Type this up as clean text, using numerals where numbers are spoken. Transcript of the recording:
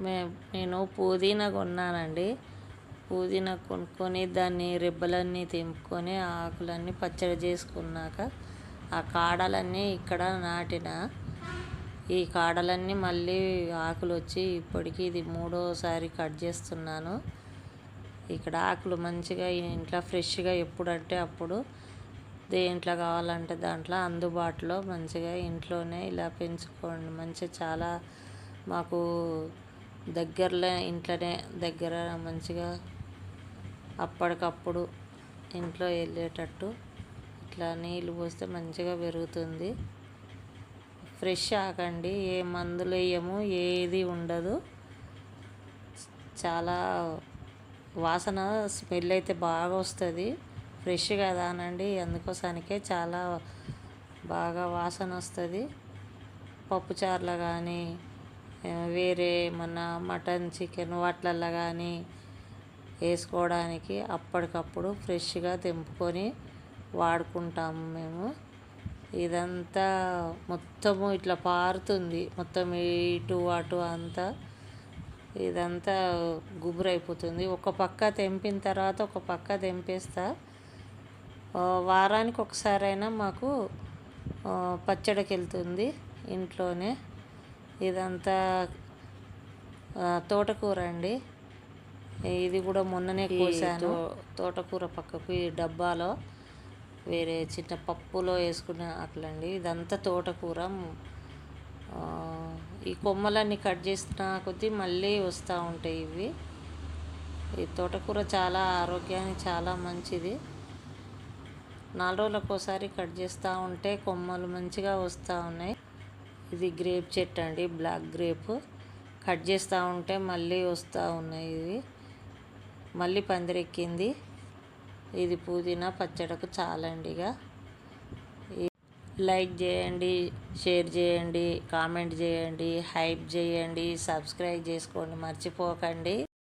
నేను పుదీనా కొన్నానండి. పుదీనా కొనుక్కొని దాన్ని రెబ్బలన్నీ తెంపుకొని ఆకులన్నీ పచ్చడి చేసుకున్నాక ఆ కాడలన్నీ ఇక్కడ నాటిన. ఈ కాడలన్నీ మళ్ళీ ఆకులు వచ్చి ఇప్పటికి ఇది మూడోసారి కట్ చేస్తున్నాను. ఇక్కడ ఆకులు మంచిగా ఇంట్లో ఫ్రెష్గా ఎప్పుడంటే అప్పుడు దేంట్లో కావాలంటే దాంట్లో అందుబాటులో మంచిగా ఇంట్లోనే ఇలా పెంచుకోండి. మంచిగా చాలా మాకు దగ్గరలో ఇంట్లోనే దగ్గర మంచిగా అప్పటికప్పుడు ఇంట్లో వెళ్ళేటట్టు ఇట్లా నీళ్ళు పోస్తే మంచిగా పెరుగుతుంది. ఫ్రెష్ ఆకండి, ఏ మందులు వేయము, ఏది ఉండదు. చాలా వాసన స్మెల్ అయితే బాగా వస్తుంది. ఫ్రెష్ కదా అనండి, అందుకోసానికే చాలా బాగా వాసన వస్తుంది. పప్పుచారులో కానీ వేరే మన మటన్ చికెన్ వాటిలల్లో కానీ వేసుకోవడానికి అప్పటికప్పుడు ఫ్రెష్గా తెంపుకొని వాడుకుంటాము మేము. ఇదంతా మొత్తము ఇట్లా పారుతుంది, మొత్తం ఇటు అటు అంతా ఇదంతా గుబురైపోతుంది. ఒక పక్క తెంపిన తర్వాత ఒక పక్క తెంపేస్తా. వారానికి ఒకసారైనా మాకు పచ్చడికి వెళ్తుంది ఇంట్లోనే. ఇదంతా తోటకూర అండి. ఇది కూడా మొన్ననే కోసాను. తోటకూర పక్కకు ఈ డబ్బాలో వేరే చిన్న పప్పులో వేసుకునే ఆకులండి. ఇదంతా తోటకూర. ఈ కొమ్మలన్నీ కట్ చేసిన కొద్దీ మళ్ళీ వస్తూ ఉంటాయి ఇవి. ఈ తోటకూర చాలా ఆరోగ్యానికి చాలా మంచిది. 4 రోజులకు ఒకసారి కట్ చేస్తూ ఉంటే కొమ్మలు మంచిగా వస్తూ ఉన్నాయి. ఇది గ్రేప్ చెట్టు అండి, బ్లాక్ గ్రేప్. కట్ చేస్తూ ఉంటే మళ్ళీ వస్తూ ఉన్నాయి ఇవి. మళ్ళీ పందిరెక్కింది. ఇది పుదీనా పచ్చడికి చాలండి. ఇక లైక్ చేయండి, షేర్ చేయండి, కామెంట్ చేయండి, హైప్ చేయండి, సబ్స్క్రైబ్ చేసుకోండి మర్చిపోకండి.